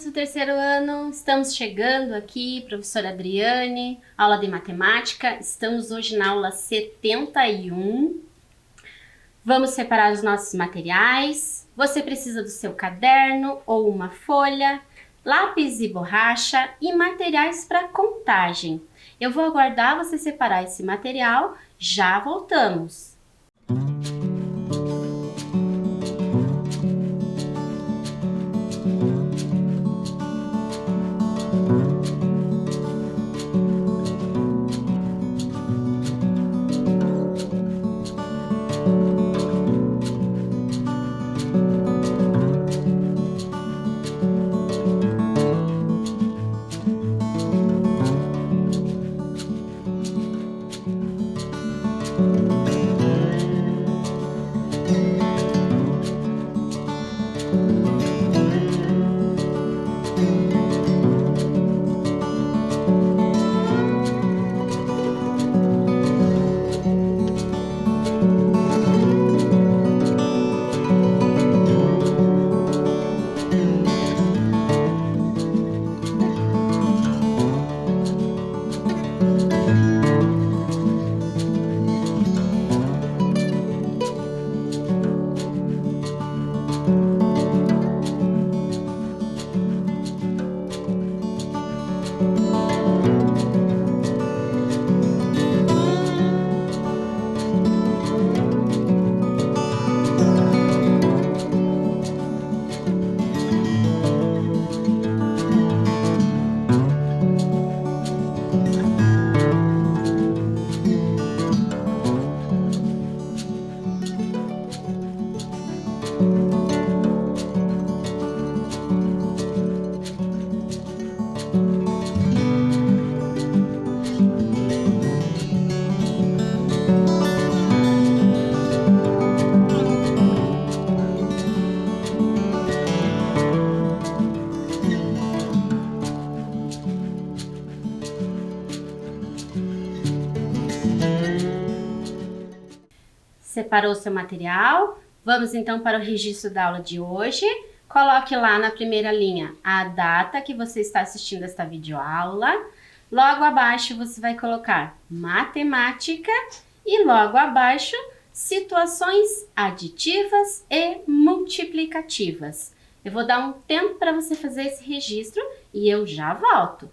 do terceiro ano, estamos chegando aqui, professora Adriane, aula de matemática. Estamos hoje na aula 71. Vamos separar os nossos materiais. Você precisa do seu caderno ou uma folha, lápis e borracha e materiais para contagem. Eu vou aguardar você separar esse material, já voltamos. Separou seu material? Vamos então para o registro da aula de hoje. Coloque lá na primeira linha a data que você está assistindo esta videoaula. Logo abaixo você vai colocar matemática e logo abaixo situações aditivas e multiplicativas. Eu vou dar um tempo para você fazer esse registro e eu já volto.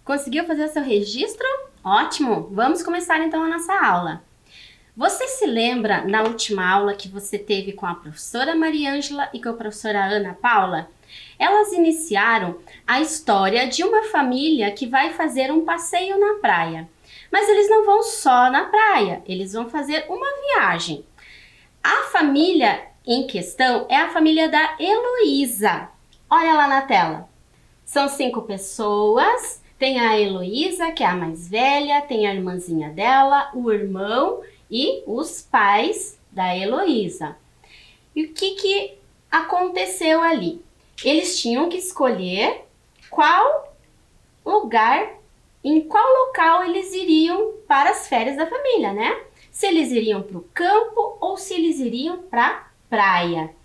Conseguiu fazer o seu registro? Ótimo! Vamos começar então a nossa aula. Você se lembra na última aula que você teve com a professora Mariângela e com a professora Ana Paula? Elas iniciaram a história de uma família que vai fazer um passeio na praia. Mas eles não vão só na praia, eles vão fazer uma viagem. A família em questão é a família da Heloísa. Olha lá na tela. São 5 pessoas. Tem a Heloísa, que é a mais velha, tem a irmãzinha dela, o irmão e os pais da Heloísa. E o que aconteceu ali? Eles tinham que escolher qual lugar, em qual local eles iriam para as férias da família, né? Se eles iriam para o campo ou se eles iriam para a praia.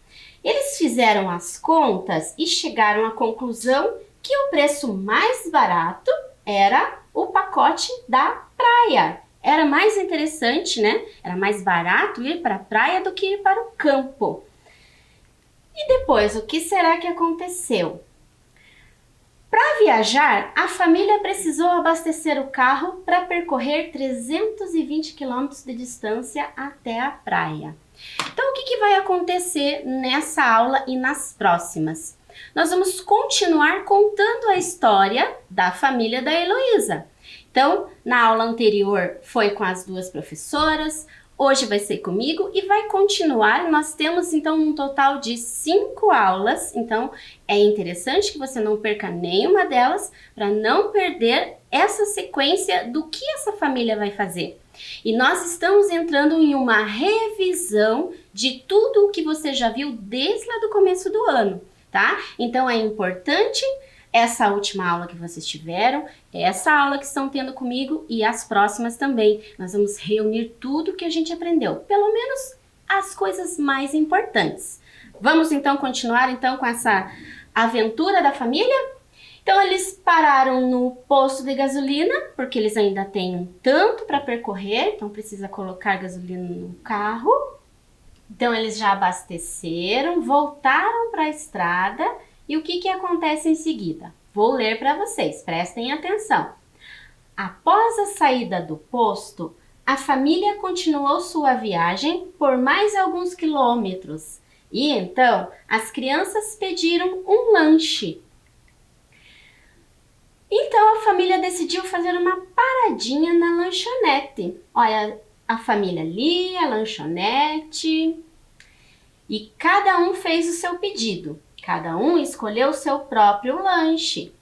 Eles fizeram as contas e chegaram à conclusão que o preço mais barato era o pacote da praia. Era mais interessante, né? Era mais barato ir para a praia do que ir para o campo. E depois, o que será que aconteceu? Para viajar, a família precisou abastecer o carro para percorrer 320 quilômetros de distância até a praia. Então, o que vai acontecer nessa aula e nas próximas? Nós vamos continuar contando a história da família da Heloísa. Então, na aula anterior foi com as 2 professoras, hoje vai ser comigo e vai continuar. Nós temos então um total de 5 aulas, então é interessante que você não perca nenhuma delas para não perder essa sequência do que essa família vai fazer. E nós estamos entrando em uma revisão de tudo o que você já viu desde lá do começo do ano. Tá? Então é importante essa última aula que vocês tiveram, essa aula que estão tendo comigo e as próximas também. Nós vamos reunir tudo que a gente aprendeu, pelo menos as coisas mais importantes. Vamos então continuar então com essa aventura da família? Então eles pararam no posto de gasolina, porque eles ainda têm um tanto para percorrer, então precisa colocar gasolina no carro. Então, eles já abasteceram, voltaram para a estrada e o que acontece em seguida? Vou ler para vocês, prestem atenção. Após a saída do posto, a família continuou sua viagem por mais alguns quilômetros e então as crianças pediram um lanche. Então, a família decidiu fazer uma paradinha na lanchonete. Olha, a família ali, a lanchonete, e cada um fez o seu pedido. Cada um escolheu o seu próprio lanche.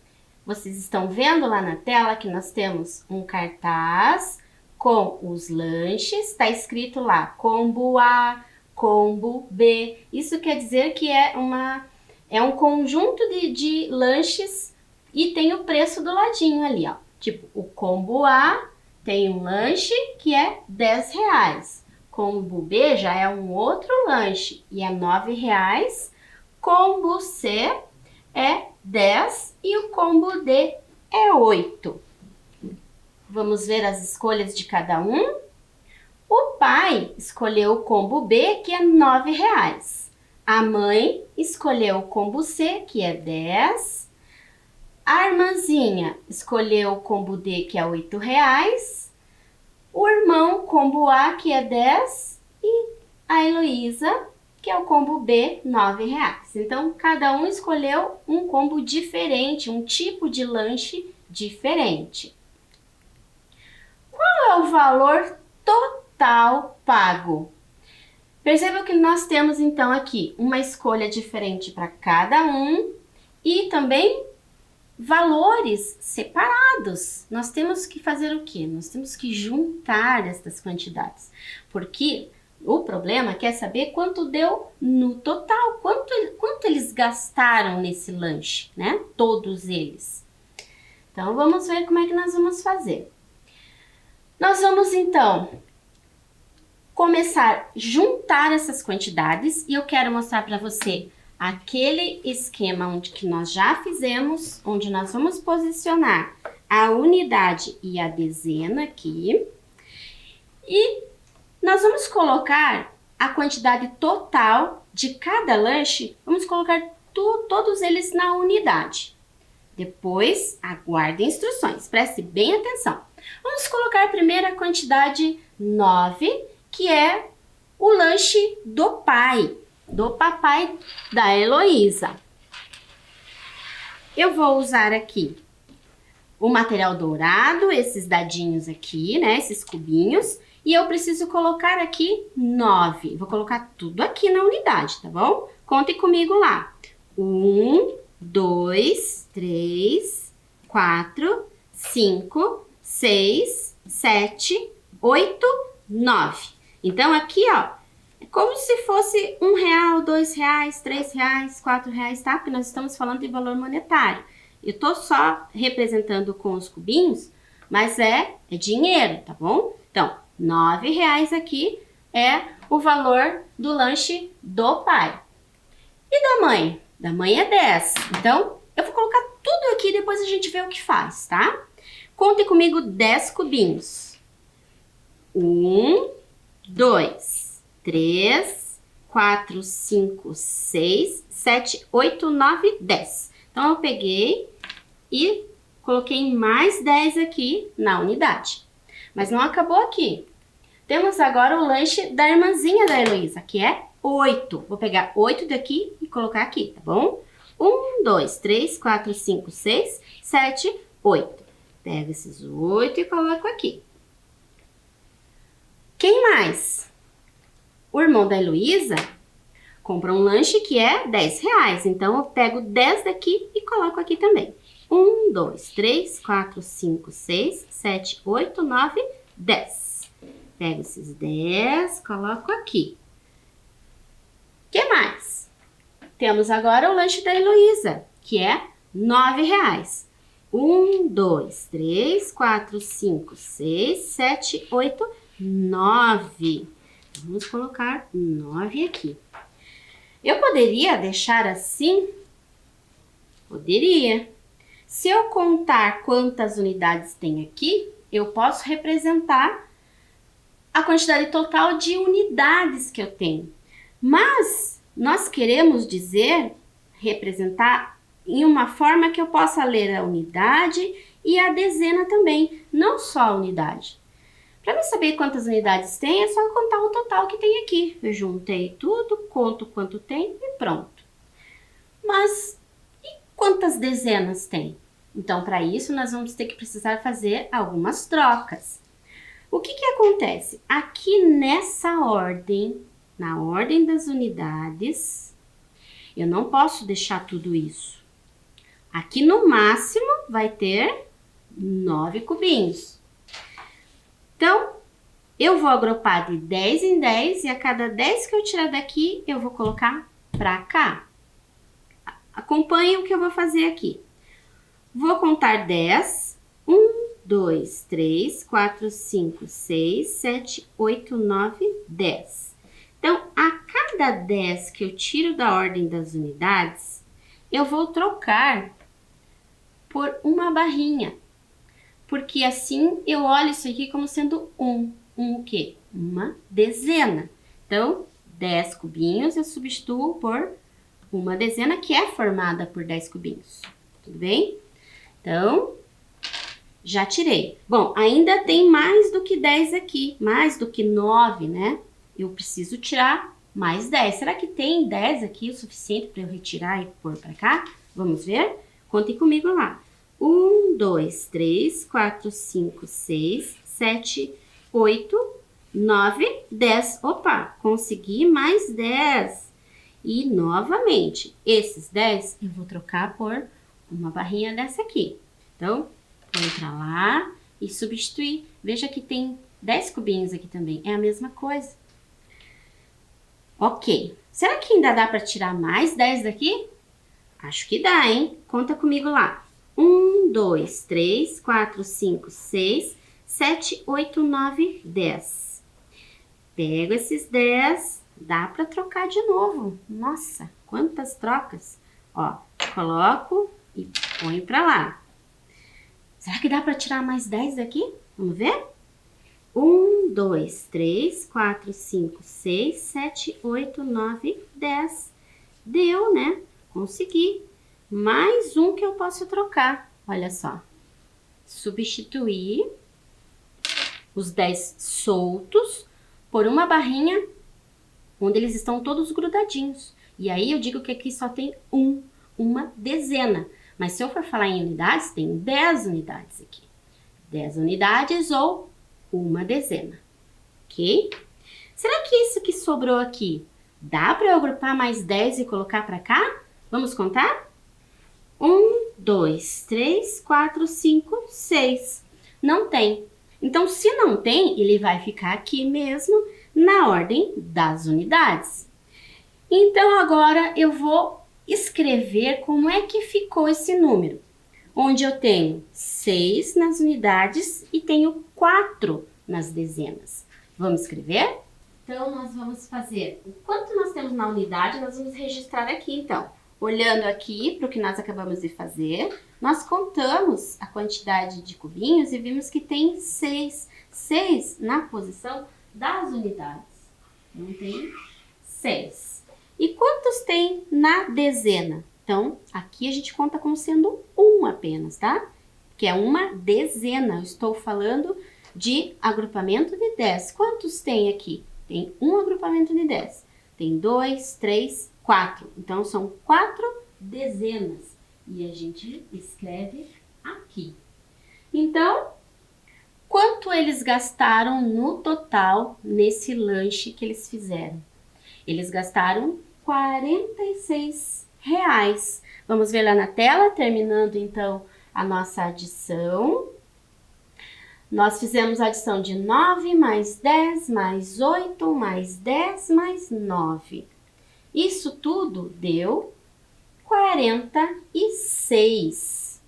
Vocês estão vendo lá na tela que nós temos um cartaz com os lanches. Está escrito lá combo A, combo B. Isso quer dizer que é um conjunto de lanches e tem o preço do ladinho ali, ó. Tipo, o combo A tem um lanche que é R$10. Combo B já é um outro lanche e é R$9. Combo C é 10 e o combo D é 8. Vamos ver as escolhas de cada um. O pai escolheu o combo B, que é R$9. A mãe escolheu o combo C, que é 10. A irmãzinha escolheu o combo D, que é R$8. O irmão, combo A, que é 10. E a Heloísa, que é o combo B, R$9. Então, cada um escolheu um combo diferente, um tipo de lanche diferente. Qual é o valor total pago? Perceba que nós temos, então, aqui uma escolha diferente para cada um e também valores separados. Nós temos que fazer o quê? Nós temos que juntar estas quantidades, porque o problema quer saber quanto deu no total, quanto eles gastaram nesse lanche, né? Todos eles. Então, vamos ver como é que nós vamos fazer. Nós vamos, então, começar a juntar essas quantidades e eu quero mostrar para você aquele esquema onde que nós já fizemos, onde nós vamos posicionar a unidade e a dezena aqui. E nós vamos colocar a quantidade total de cada lanche, vamos colocar todos eles na unidade. Depois, aguarde instruções, preste bem atenção. Vamos colocar primeiro a quantidade 9, que é o lanche do pai, do papai da Heloísa. Eu vou usar aqui o material dourado, esses dadinhos aqui, né, esses cubinhos, e eu preciso colocar aqui 9. Vou colocar tudo aqui na unidade, tá bom? Contem comigo lá. 1, 2, 3, 4, 5, 6, 7, 8, 9. Então, aqui, ó, é como se fosse R$1, R$2, R$3, R$4, tá? Porque nós estamos falando de valor monetário. Eu tô só representando com os cubinhos, mas é dinheiro, tá bom? Então, R$9 aqui é o valor do lanche do pai. E da mãe? Da mãe é 10. Então, eu vou colocar tudo aqui e depois a gente vê o que faz, tá? Contem comigo 10 cubinhos. 1, 2, 3, 4, 5, 6, 7, 8, 9, 10. Então, eu peguei e coloquei mais 10 aqui na unidade. Mas não acabou aqui. Temos agora o lanche da irmãzinha da Heloísa, que é 8. Vou pegar 8 daqui e colocar aqui, tá bom? 1, 2, 3, 4, 5, 6, 7, 8. Pego esses 8 e coloco aqui. Quem mais? O irmão da Heloísa compra um lanche que é R$10. Então, eu pego 10 daqui e coloco aqui também. 1, 2, 3, 4, 5, 6, 7, 8, 9, 10. Pego esses 10, coloco aqui. O que mais? Temos agora o lanche da Heloísa, que é R$9. 1, 2, 3, 4, 5, 6, 7, 8, 9. Vamos colocar 9 aqui. Eu poderia deixar assim? Poderia. Se eu contar quantas unidades tem aqui, eu posso representar a quantidade total de unidades que eu tenho. Mas nós queremos dizer, representar em uma forma que eu possa ler a unidade e a dezena também, não só a unidade. Para eu saber quantas unidades tem, é só contar o total que tem aqui. Eu juntei tudo, conto quanto tem e pronto. Mas e quantas dezenas tem? Então, para isso, nós vamos ter que precisar fazer algumas trocas. O que que acontece? Aqui nessa ordem, na ordem das unidades, eu não posso deixar tudo isso. Aqui no máximo vai ter 9 cubinhos. Então, eu vou agrupar de 10 em 10 e a cada 10 que eu tirar daqui, eu vou colocar pra cá. Acompanhe o que eu vou fazer aqui. Vou contar 10. 1, 2, 3, 4, 5, 6, 7, 8, 9, 10. Então, a cada 10 que eu tiro da ordem das unidades, eu vou trocar por uma barrinha. Porque assim eu olho isso aqui como sendo o quê? Uma dezena. Então, 10 cubinhos eu substituo por uma dezena que é formada por 10 cubinhos. Tudo bem? Então, já tirei. Bom, ainda tem mais do que 10 aqui, mais do que 9, né? Eu preciso tirar mais 10. Será que tem 10 aqui o suficiente para eu retirar e pôr para cá? Vamos ver? Contem comigo lá. 1, 2, 3, 4, 5, 6, 7, 8, 9, 10. Opa, consegui mais 10. E novamente, esses 10 eu vou trocar por uma barrinha dessa aqui. Então, vou entrar lá e substituir. Veja que tem 10 cubinhos aqui também. É a mesma coisa. Ok. Será que ainda dá para tirar mais 10 daqui? Acho que dá, hein? Conta comigo lá. 1, 2, 3, 4, 5, 6, 7, 8, 9, 10. Pego esses 10, dá para trocar de novo. Nossa, quantas trocas. Ó, coloco e ponho para lá. Será que dá para tirar mais 10 daqui? Vamos ver? 1, 2, 3, 4, 5, 6, 7, 8, 9, 10. Deu, né? Consegui. Mais um que eu posso trocar. Olha só. Substituir os 10 soltos por uma barrinha onde eles estão todos grudadinhos. E aí eu digo que aqui só tem uma dezena. Mas se eu for falar em unidades, tem 10 unidades aqui. 10 unidades ou uma dezena. Ok? Será que isso que sobrou aqui, dá para eu agrupar mais 10 e colocar para cá? Vamos contar? 1, 2, 3, 4, 5, 6. Não tem. Então, se não tem, ele vai ficar aqui mesmo na ordem das unidades. Então, agora eu vou escrever como é que ficou esse número. Onde eu tenho 6 nas unidades e tenho 4 nas dezenas. Vamos escrever? Então, nós vamos fazer o quanto nós temos na unidade, nós vamos registrar aqui, então. Olhando aqui para o que nós acabamos de fazer, nós contamos a quantidade de cubinhos e vimos que tem 6. 6 na posição das unidades. Então, tem 6. E quantos tem na dezena? Então, aqui a gente conta como sendo um apenas, tá? Que é uma dezena. Eu estou falando de agrupamento de 10. Quantos tem aqui? Tem um agrupamento de 10. Tem 2, 3, 4. Então, são 4 dezenas. E a gente escreve aqui. Então, quanto eles gastaram no total nesse lanche que eles fizeram? Eles gastaram R$46. Vamos ver lá na tela, terminando então a nossa adição. Nós fizemos a adição de 9 mais 10 mais 8 mais 10 mais 9. Isso tudo deu 46.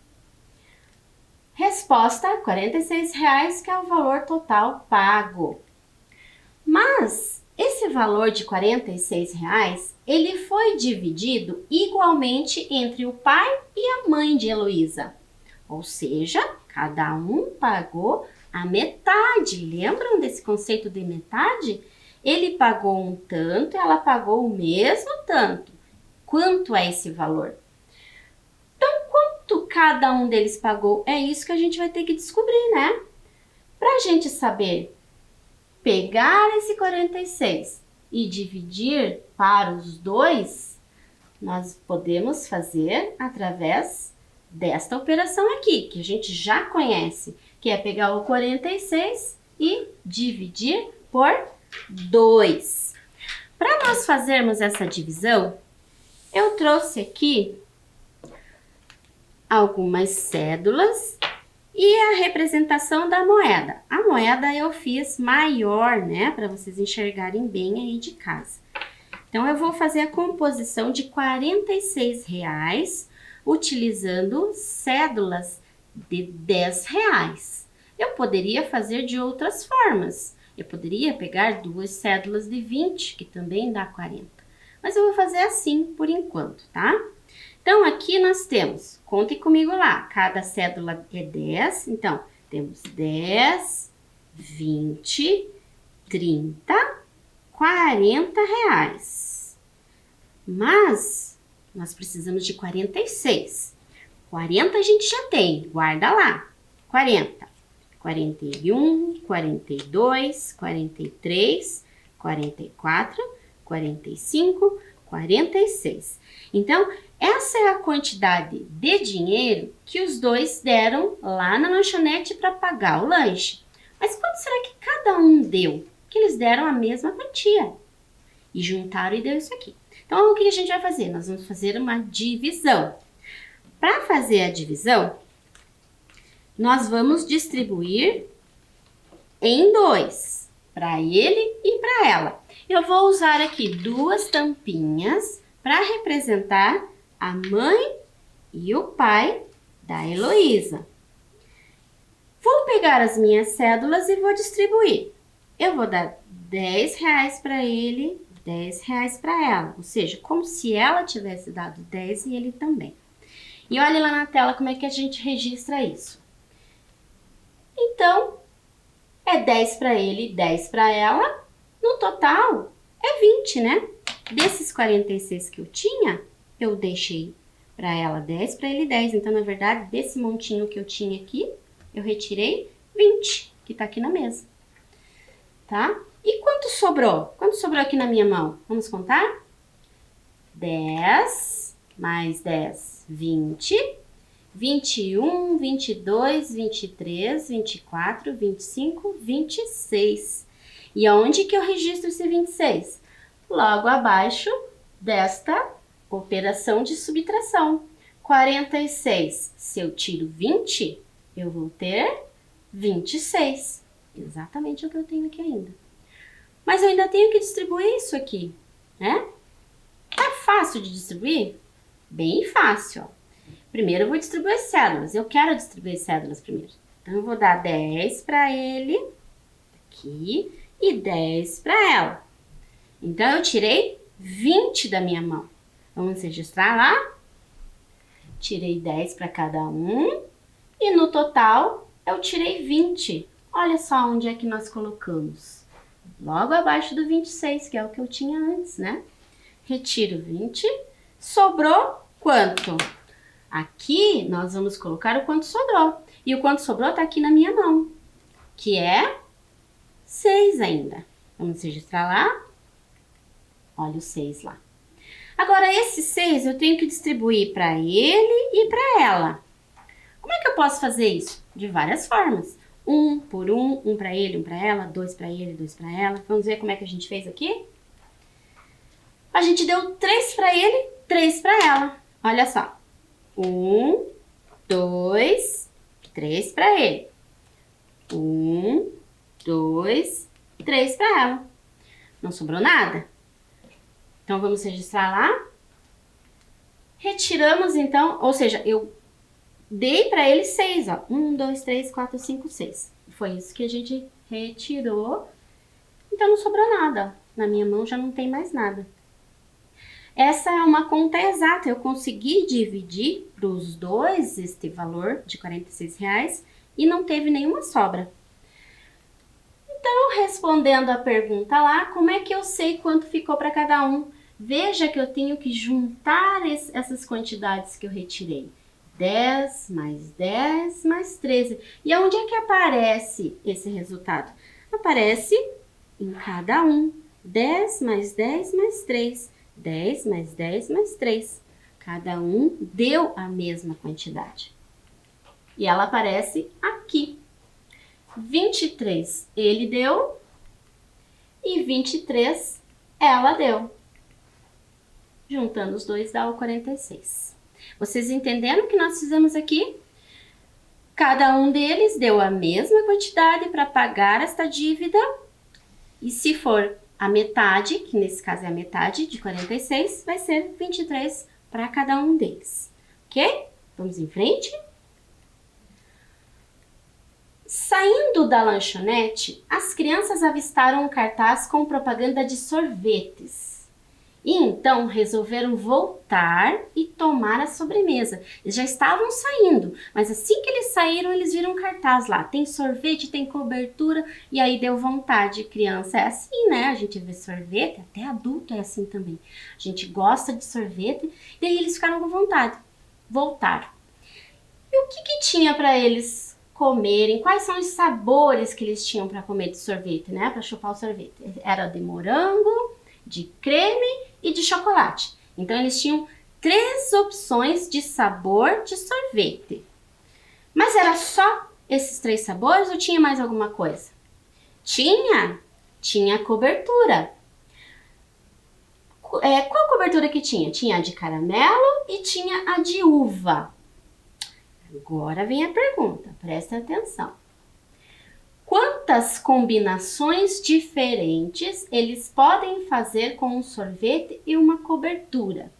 Resposta, R$46, que é o valor total pago. Mas esse valor de R$46, ele foi dividido igualmente entre o pai e a mãe de Heloísa. Ou seja, cada um pagou a metade. Lembram desse conceito de metade? Ele pagou um tanto, ela pagou o mesmo tanto. Quanto é esse valor? Então, quanto cada um deles pagou? É isso que a gente vai ter que descobrir, né? Para a gente saber pegar esse 46 e dividir para os dois, nós podemos fazer através desta operação aqui, que a gente já conhece, que é pegar o 46 e dividir por 2. Para nós fazermos essa divisão, eu trouxe aqui algumas cédulas e a representação da moeda. A moeda eu fiz maior, né? Para vocês enxergarem bem aí de casa. Então, eu vou fazer a composição de R$46 utilizando cédulas de R$10. Eu poderia fazer de outras formas. Eu poderia pegar 2 cédulas de 20, que também dá 40. Mas eu vou fazer assim por enquanto, tá? Então, aqui nós temos, contem comigo lá, cada cédula é 10, então, temos 10, 20, 30, 40 reais. Mas, nós precisamos de 46. 40 a gente já tem, guarda lá. 40, 41, 42, 43, 44, 45, 46. Então, essa é a quantidade de dinheiro que os dois deram lá na lanchonete para pagar o lanche. Mas quanto será que cada um deu? Que eles deram a mesma quantia. E juntaram e deu isso aqui. Então, o que a gente vai fazer? Nós vamos fazer uma divisão. Para fazer a divisão, nós vamos distribuir em 2, para ele e para ela. Eu vou usar aqui 2 tampinhas para representar a mãe e o pai da Heloísa. Vou pegar as minhas cédulas e vou distribuir. Eu vou dar 10 reais para ele, 10 reais para ela. Ou seja, como se ela tivesse dado 10 e ele também. E olha lá na tela como é que a gente registra isso. Então, é 10 para ele, 10 para ela. No total, é 20, né? Desses 46 que eu tinha, eu deixei para ela 10, para ele 10. Então, na verdade, desse montinho que eu tinha aqui, eu retirei 20, que tá aqui na mesa. Tá? E quanto sobrou? Quanto sobrou aqui na minha mão? Vamos contar? 10 mais 10, 20. 21, 22, 23, 24, 25, 26. E aonde que eu registro esse 26? Logo abaixo desta operação de subtração. 46, se eu tiro 20, eu vou ter 26. Exatamente o que eu tenho aqui ainda. Mas eu ainda tenho que distribuir isso aqui, né? Tá fácil de distribuir? Bem fácil, ó. Primeiro eu vou distribuir as cédulas. Eu quero distribuir as cédulas primeiro. Então, eu vou dar 10 para ele, aqui, e 10 para ela. Então, eu tirei 20 da minha mão. Vamos registrar lá? Tirei 10 para cada um. E no total, eu tirei 20. Olha só onde é que nós colocamos. Logo abaixo do 26, que é o que eu tinha antes, né? Retiro 20. Sobrou quanto? Aqui, nós vamos colocar o quanto sobrou. E o quanto sobrou tá aqui na minha mão, que é 6 ainda. Vamos registrar lá. Olha o 6 lá. Agora, esse 6 eu tenho que distribuir para ele e para ela. Como é que eu posso fazer isso? De várias formas. Um por um para ele, um para ela, 2 para ele, 2 para ela. Vamos ver como é que a gente fez aqui? A gente deu 3 para ele, 3 para ela. Olha só. 1, 2, 3 para ele. 1, 2, 3 para ela. Não sobrou nada? Então, vamos registrar lá. Retiramos, então, ou seja, eu dei para ele 6, ó. 1, 2, 3, 4, 5, 6. Foi isso que a gente retirou. Então, não sobrou nada. Na minha mão já não tem mais nada. Essa é uma conta exata. Eu consegui dividir para os dois este valor de R$46 e não teve nenhuma sobra. Então, respondendo a pergunta lá, como é que eu sei quanto ficou para cada um? Veja que eu tenho que juntar essas quantidades que eu retirei. 10 mais 10 mais 13. E aonde é que aparece esse resultado? Aparece em cada um. 10 mais 10 mais 3. 10 mais 10 mais 3. Cada um deu a mesma quantidade. E ela aparece aqui. 23 ele deu e 23 ela deu. Juntando os dois dá o 46. Vocês entenderam o que nós fizemos aqui? Cada um deles deu a mesma quantidade para pagar esta dívida. E se for a metade, que nesse caso é a metade de 46, vai ser 23 para cada um deles. Ok? Vamos em frente? Saindo da lanchonete, as crianças avistaram um cartaz com propaganda de sorvetes. E então resolveram voltar e tomar a sobremesa. Eles já estavam saindo, mas assim que eles saíram, eles viram um cartaz lá. Tem sorvete, tem cobertura, e aí deu vontade. Criança é assim, né? A gente vê sorvete, até adulto é assim também. A gente gosta de sorvete, e aí eles ficaram com vontade. Voltaram. E o que tinha para eles comerem? Quais são os sabores que eles tinham para comer de sorvete, né? Para chupar o sorvete. Era de morango, de creme e de chocolate. Então eles tinham 3 opções de sabor de sorvete. Mas era só esses 3 sabores ou tinha mais alguma coisa? Tinha cobertura. Qual cobertura que tinha? Tinha a de caramelo e tinha a de uva. Agora vem a pergunta, presta atenção. Quantas combinações diferentes eles podem fazer com um sorvete e uma cobertura?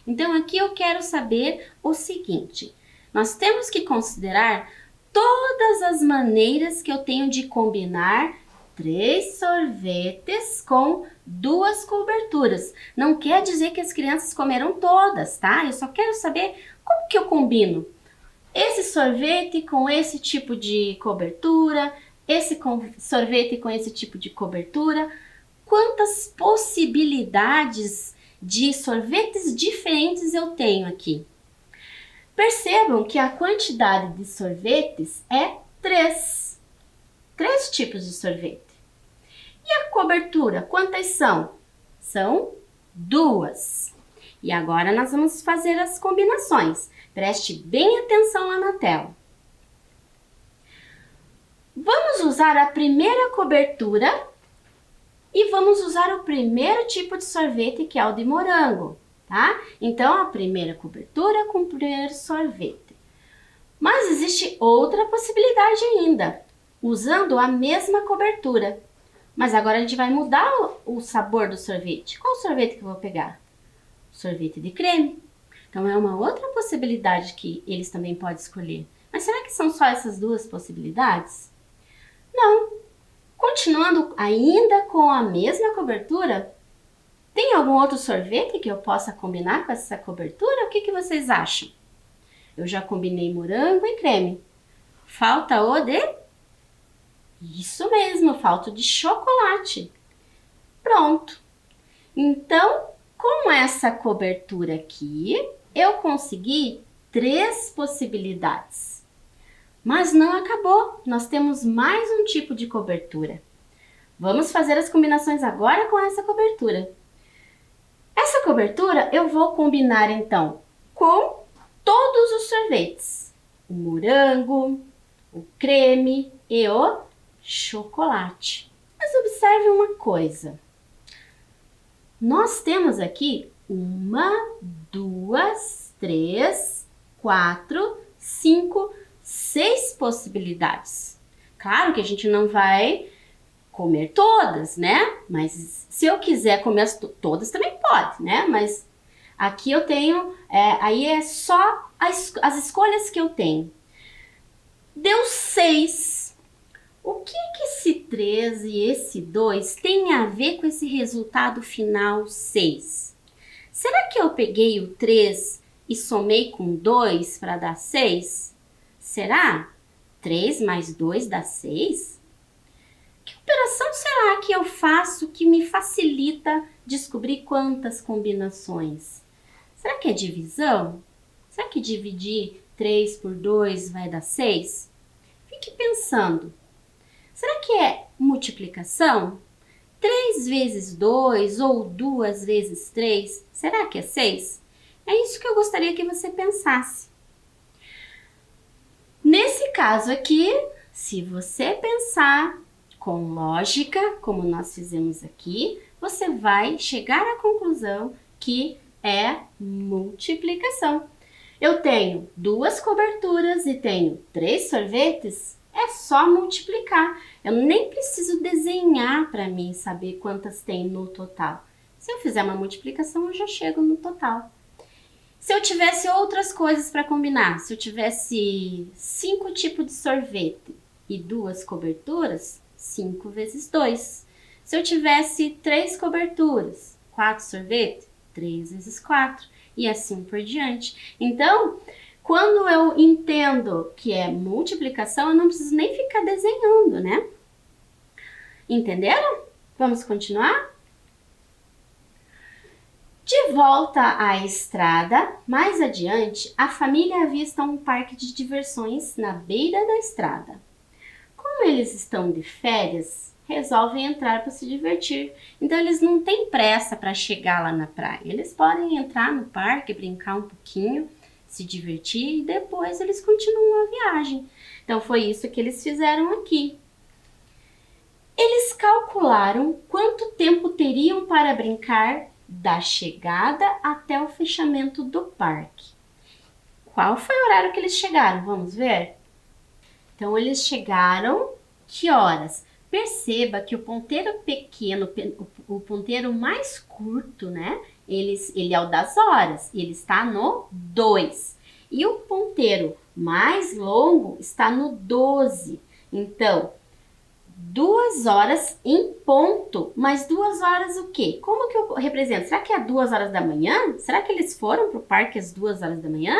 Então aqui eu quero saber o seguinte, nós temos que considerar todas as maneiras que eu tenho de combinar 3 sorvetes com 2 coberturas. Não quer dizer que as crianças comeram todas, tá? Eu só quero saber como que eu combino esse sorvete com esse tipo de cobertura, esse sorvete com esse tipo de cobertura. Quantas possibilidades de sorvetes diferentes eu tenho aqui? Percebam que a quantidade de sorvetes é 3. 3 tipos de sorvete. E a cobertura, quantas são? São 2. E agora nós vamos fazer as combinações. Preste bem atenção lá na tela. Vamos usar a primeira cobertura e vamos usar o primeiro tipo de sorvete, que é o de morango, tá? Então, a primeira cobertura com o primeiro sorvete. Mas existe outra possibilidade ainda, usando a mesma cobertura. Mas agora a gente vai mudar o sabor do sorvete. Qual sorvete que eu vou pegar? Sorvete de creme. Então, é uma outra possibilidade que eles também podem escolher. Mas será que são só essas 2 possibilidades? Não. Continuando ainda com a mesma cobertura, tem algum outro sorvete que eu possa combinar com essa cobertura? O que vocês acham? Eu já combinei morango e creme. Falta o de... Isso mesmo, falta o de chocolate. Pronto. Então, com essa cobertura aqui, eu consegui 3 possibilidades. Mas não acabou, nós temos mais um tipo de cobertura. Vamos fazer as combinações agora com essa cobertura. Essa cobertura eu vou combinar então com todos os sorvetes. O morango, o creme e o chocolate. Mas observe uma coisa. Nós temos aqui 1, 2, 3, 4, 5, 6 possibilidades. Claro que a gente não vai comer todas, né? Mas se eu quiser comer todas também pode, né? Mas aqui eu tenho, aí é só as escolhas que eu tenho. Deu 6. O que esse 3 e esse 2 tem a ver com esse resultado final 6? Será que eu peguei o 3 e somei com 2 para dar 6? Será? 3 mais 2 dá 6? Que operação será que eu faço que me facilita descobrir quantas combinações? Será que é divisão? Será que dividir 3 por 2 vai dar 6? Fique pensando. Será que é multiplicação? 3 vezes 2 ou 2 vezes 3, será que é 6? É isso que eu gostaria que você pensasse. Nesse caso aqui, se você pensar com lógica, como nós fizemos aqui, você vai chegar à conclusão que é multiplicação. Eu tenho 2 coberturas e tenho 3 sorvetes, é só multiplicar. Eu nem preciso desenhar para mim saber quantas tem no total. Se eu fizer uma multiplicação, eu já chego no total. Se eu tivesse outras coisas para combinar, se eu tivesse 5 tipos de sorvete e 2 coberturas, 5 vezes 2. Se eu tivesse 3 coberturas, 4 sorvetes, 3 vezes 4 e assim por diante. Então, quando eu entendo que é multiplicação, eu não preciso nem ficar desenhando, né? Entenderam? Vamos continuar? De volta à estrada, mais adiante, a família avista um parque de diversões na beira da estrada. Como eles estão de férias, resolvem entrar para se divertir. Então, eles não têm pressa para chegar lá na praia. Eles podem entrar no parque, brincar um pouquinho, se divertir e depois eles continuam a viagem. Então, foi isso que eles fizeram aqui. Eles calcularam quanto tempo teriam para brincar da chegada até o fechamento do parque. Qual foi o horário que eles chegaram? Vamos ver? Então, eles chegaram que horas? Perceba que o ponteiro pequeno, o ponteiro mais curto, né? Ele é o das horas, ele está no 2. E o ponteiro mais longo está no 12. Então, 2 horas em ponto. Mas 2 horas o quê? Como que eu represento? Será que é 2 horas da manhã? Será que eles foram para o parque às 2 horas da manhã?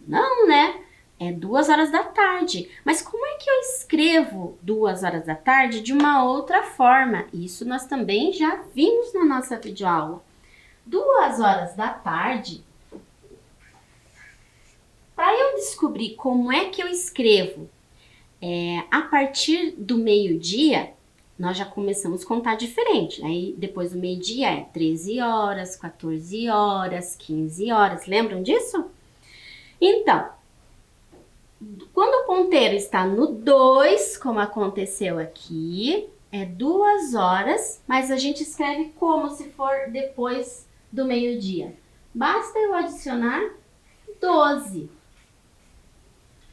Não, né? É 2 horas da tarde. Mas como é que eu escrevo 2 horas da tarde de uma outra forma? Isso nós também já vimos na nossa videoaula. 2 horas da tarde, para eu descobrir como é que eu escrevo a partir do meio-dia, nós já começamos a contar diferente. Aí depois do meio-dia é 13 horas, 14 horas, 15 horas. Lembram disso? Então, quando o ponteiro está no 2, como aconteceu aqui, é 2 horas, mas a gente escreve como se for depois do meio-dia. Basta eu adicionar 12.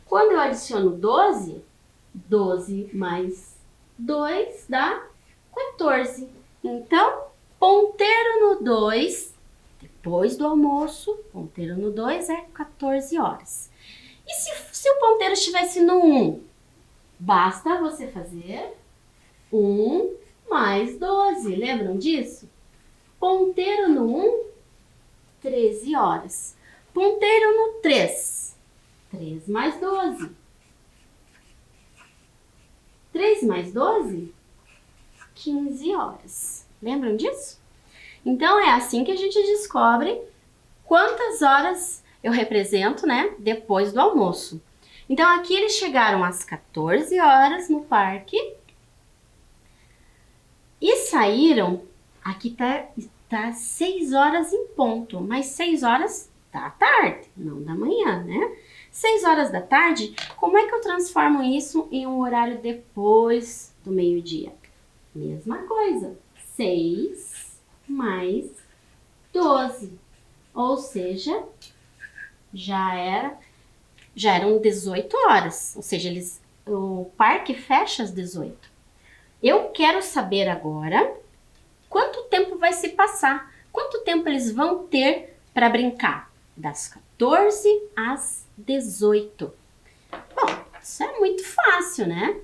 Quando eu adiciono 12, 12 mais 2 dá 14. Então, ponteiro no 2, depois do almoço, ponteiro no 2 é 14 horas. E se o ponteiro estivesse no 1? Basta você fazer 1 mais 12. Lembram disso? Ponteiro no 1, 13 horas. Ponteiro no 3, 3 mais 12. 3 mais 12, 15 horas. Lembram disso? Então, é assim que a gente descobre quantas horas eu represento, né, depois do almoço. Então, aqui eles chegaram às 14 horas no parque e saíram, aqui tá 6 horas em ponto, mas 6 horas da tarde, não da manhã, né? 6 horas da tarde, como é que eu transformo isso em um horário depois do meio-dia? Mesma coisa, 6 mais 12, ou seja, já eram 18 horas, ou seja, o parque fecha às 18. Eu quero saber agora quanto tempo vai se passar, quanto tempo eles vão ter para brincar, das 14 às 18. Bom, isso é muito fácil, né?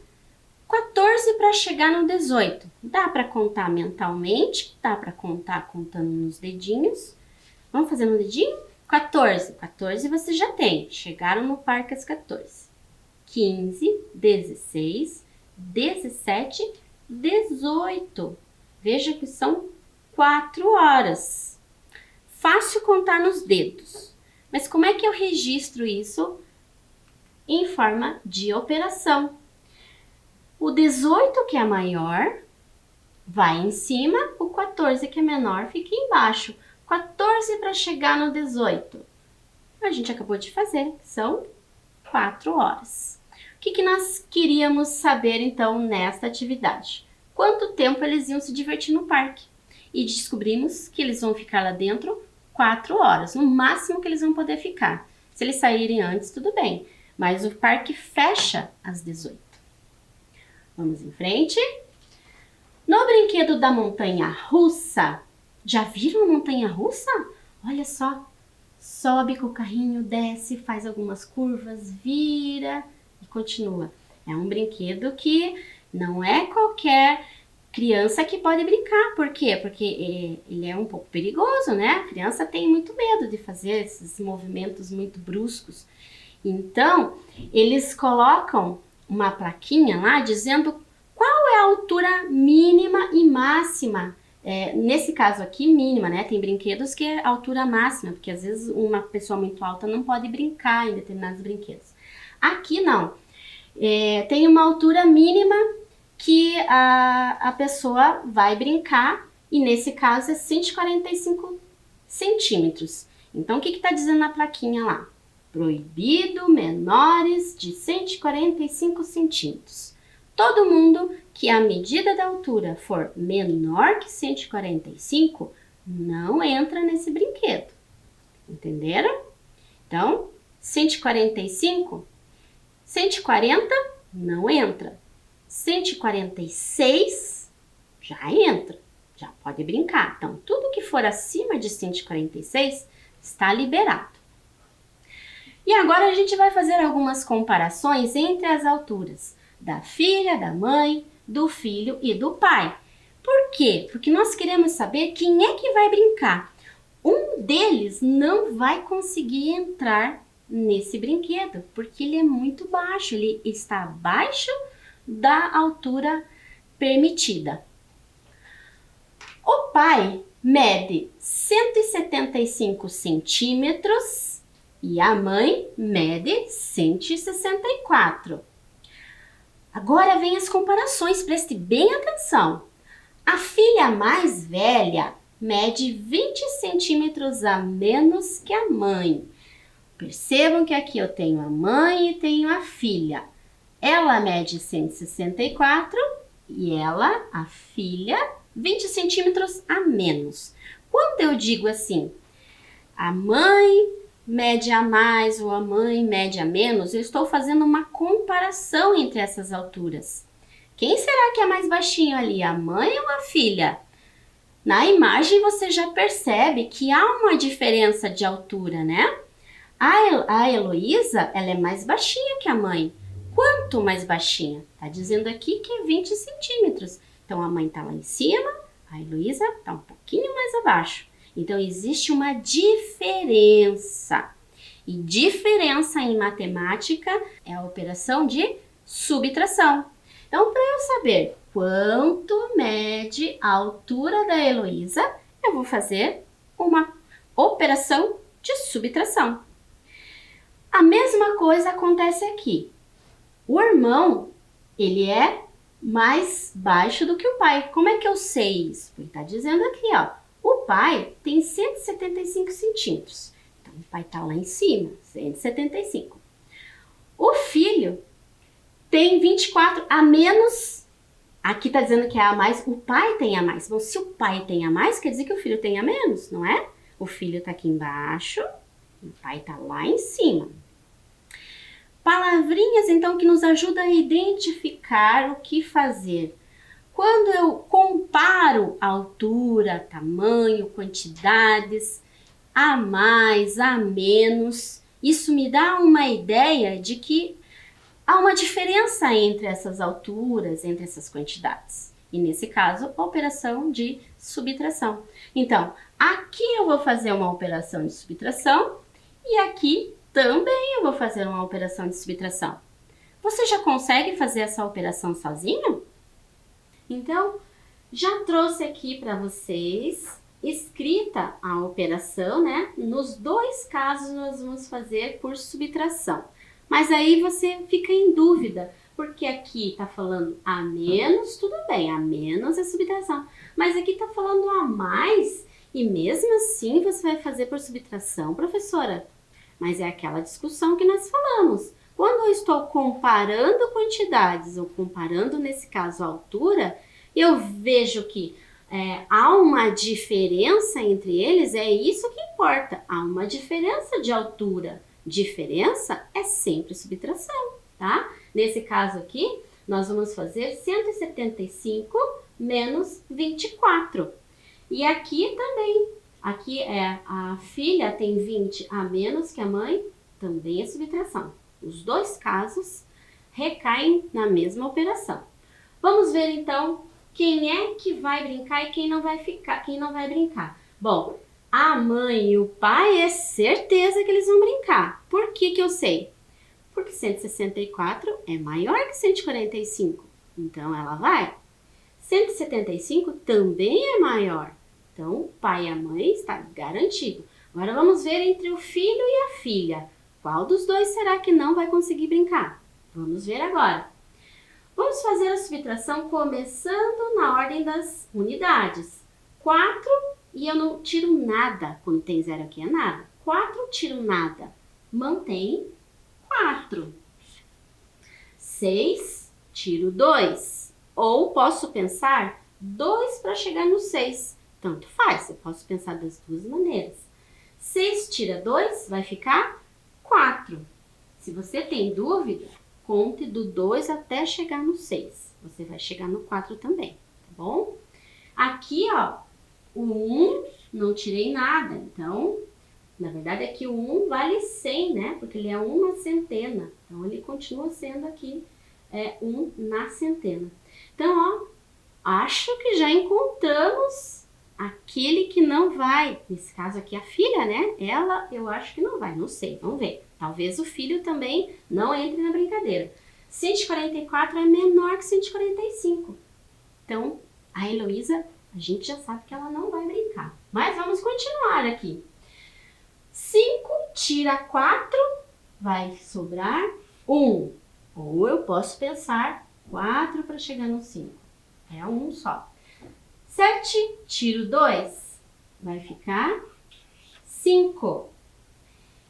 14 para chegar no 18. Dá para contar mentalmente, dá para contar contando nos dedinhos. Vamos fazer no dedinho? 14. 14 você já tem. Chegaram no parque às 14. 15, 16, 17, 18. Veja que são 4 horas. Fácil contar nos dedos. Mas como é que eu registro isso em forma de operação? O 18, que é maior, vai em cima, o 14, que é menor, fica embaixo. 14 para chegar no 18. A gente acabou de fazer, são 4 horas. O que nós queríamos saber, então, nesta atividade? Quanto tempo eles iam se divertir no parque? E descobrimos que eles vão ficar lá dentro 4 horas, no máximo que eles vão poder ficar. Se eles saírem antes, tudo bem, mas o parque fecha às 18. Vamos em frente. No brinquedo da montanha-russa, já viram a montanha-russa? Olha só, sobe com o carrinho, desce, faz algumas curvas, vira e continua. É um brinquedo que não é qualquer criança que pode brincar. Por quê? Porque ele é um pouco perigoso, né? A criança tem muito medo de fazer esses movimentos muito bruscos. Então, eles colocam uma plaquinha lá dizendo qual é a altura mínima e máxima. Nesse caso aqui, mínima, né? Tem brinquedos que é altura máxima, porque às vezes uma pessoa muito alta não pode brincar em determinados brinquedos. Aqui não. Tem uma altura mínima que a pessoa vai brincar, e nesse caso é 145 centímetros. Então, o que está dizendo na plaquinha lá? Proibido menores de 145 centímetros. Todo mundo que a medida da altura for menor que 145 não entra nesse brinquedo. Entenderam? Então, 145, 140 não entra. 146 já entra, já pode brincar. Então, tudo que for acima de 146 está liberado. E agora a gente vai fazer algumas comparações entre as alturas da filha, da mãe, do filho e do pai. Por quê? Porque nós queremos saber quem é que vai brincar. Um deles não vai conseguir entrar nesse brinquedo, porque ele é muito baixo, ele está abaixo da altura permitida. O pai mede 175 centímetros e a mãe mede 164. Agora vem as comparações, preste bem atenção. A filha mais velha mede 20 centímetros a menos que a mãe. Percebam que aqui eu tenho a mãe e tenho a filha. Ela mede 164 e ela, a filha, 20 centímetros a menos. Quando eu digo assim, a mãe mede a mais ou a mãe mede a menos, eu estou fazendo uma comparação entre essas alturas. Quem será que é mais baixinho ali, a mãe ou a filha? Na imagem você já percebe que há uma diferença de altura, né? A Heloísa, ela é mais baixinha que a mãe. Quanto mais baixinha? Tá dizendo aqui que é 20 centímetros. Então, a mãe tá lá em cima, a Heloísa tá um pouquinho mais abaixo. Então, existe uma diferença. E diferença em matemática é a operação de subtração. Então, para eu saber quanto mede a altura da Heloísa, eu vou fazer uma operação de subtração. A mesma coisa acontece aqui. O irmão, ele é mais baixo do que o pai. Como é que eu sei isso? Ele está dizendo aqui, ó. O pai tem 175 centímetros. Então, o pai está lá em cima, 175. O filho tem 24 a menos. Aqui está dizendo que é a mais. O pai tem a mais. Bom, se o pai tem a mais, quer dizer que o filho tem a menos, não é? O filho está aqui embaixo, o pai está lá em cima. Palavrinhas, então, que nos ajudam a identificar o que fazer. Quando eu comparo altura, tamanho, quantidades, a mais, a menos, isso me dá uma ideia de que há uma diferença entre essas alturas, entre essas quantidades. E nesse caso, operação de subtração. Então, aqui eu vou fazer uma operação de subtração e aqui também eu vou fazer uma operação de subtração. Você já consegue fazer essa operação sozinho? Então, já trouxe aqui para vocês escrita a operação, né? Nos dois casos nós vamos fazer por subtração. Mas aí você fica em dúvida, porque aqui está falando a menos, tudo bem, a menos é subtração. Mas aqui está falando a mais e mesmo assim você vai fazer por subtração, professora? Mas é aquela discussão que nós falamos. Quando eu estou comparando quantidades, ou comparando, nesse caso, a altura, eu vejo que há uma diferença entre eles, é isso que importa. Há uma diferença de altura. Diferença é sempre subtração, tá? Nesse caso aqui, nós vamos fazer 175 menos 24. E aqui também. Aqui a filha tem 20 a menos que a mãe, também é subtração. Os dois casos recaem na mesma operação. Vamos ver então quem é que vai brincar e quem não vai brincar. Bom, a mãe e o pai é certeza que eles vão brincar. Por que que eu sei? Porque 164 é maior que 145, então ela vai. 175 também é maior, então o pai e a mãe está garantido. Agora vamos ver entre o filho e a filha. Qual dos dois será que não vai conseguir brincar? Vamos ver agora. Vamos fazer a subtração começando na ordem das unidades. 4 e eu não tiro nada. Quando tem zero aqui é nada. 4 tiro nada. Mantém 4. 6 tiro 2. Ou posso pensar 2 para chegar no 6. Tanto faz, eu posso pensar das duas maneiras. 6 tira 2 vai ficar 4. Se você tem dúvida, conte do 2 até chegar no 6. Você vai chegar no 4 também, tá bom? Aqui, ó, o 1 não tirei nada, então, na verdade aqui o 1 vale 100, né? Porque ele é 1 na centena, então ele continua sendo aqui 1 na centena. Então, ó, acho que já encontramos aquele que não vai, nesse caso aqui a filha, né? Ela eu acho que não vai, não sei, vamos ver. Talvez o filho também não entre na brincadeira. 144 é menor que 145. Então, a Heloísa, a gente já sabe que ela não vai brincar. Mas vamos continuar aqui. 5 tira 4, vai sobrar 1. Ou eu posso pensar 4 para chegar no 5. É 1 só. 7 tiro 2, vai ficar 5.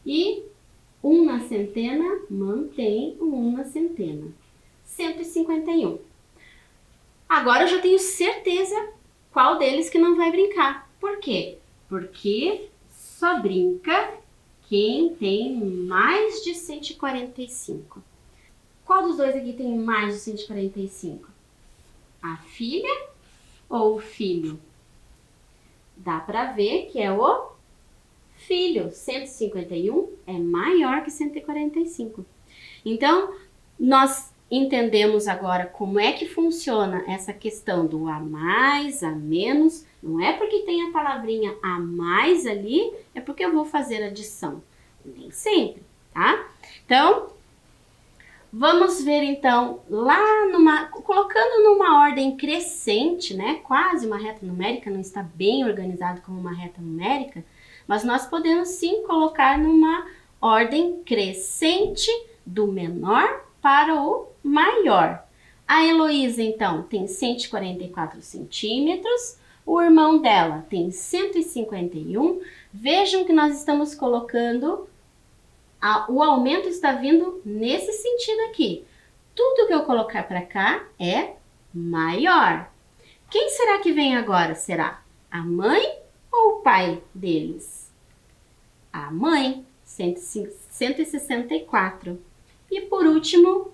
E 1 na centena, mantém o 1 na centena. 151. Agora eu já tenho certeza qual deles que não vai brincar. Por quê? Porque só brinca quem tem mais de 145. Qual dos dois aqui tem mais de 145? A filha ou o filho? Dá para ver que é o filho. 151 é maior que 145. Então, nós entendemos agora como é que funciona essa questão do a mais, a menos. Não é porque tem a palavrinha a mais ali, é porque eu vou fazer adição. Nem sempre, tá? Então, vamos ver então, colocando numa ordem crescente, né? Quase uma reta numérica, não está bem organizado como uma reta numérica, mas nós podemos sim colocar numa ordem crescente do menor para o maior. A Heloísa, então, tem 144 centímetros, o irmão dela tem 151. Vejam que nós estamos colocando, o aumento está vindo nesse sentido aqui. Tudo que eu colocar para cá é maior. Quem será que vem agora? Será a mãe ou o pai deles? A mãe, 164. E por último,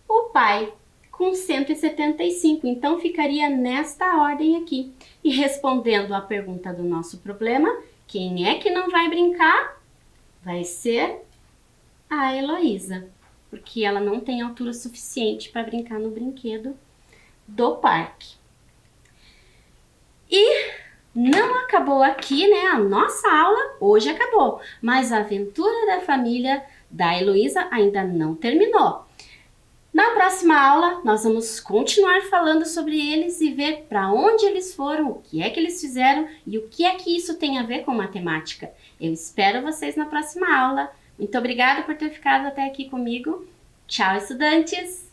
o pai, com 175. Então, ficaria nesta ordem aqui. E respondendo à pergunta do nosso problema, quem é que não vai brincar? Vai ser a Heloísa, porque ela não tem altura suficiente para brincar no brinquedo do parque. E não acabou aqui, né? A nossa aula hoje acabou, mas a aventura da família da Heloísa ainda não terminou. Na próxima aula, nós vamos continuar falando sobre eles e ver para onde eles foram, o que é que eles fizeram e o que é que isso tem a ver com matemática. Eu espero vocês na próxima aula. Muito obrigada por ter ficado até aqui comigo. Tchau, estudantes!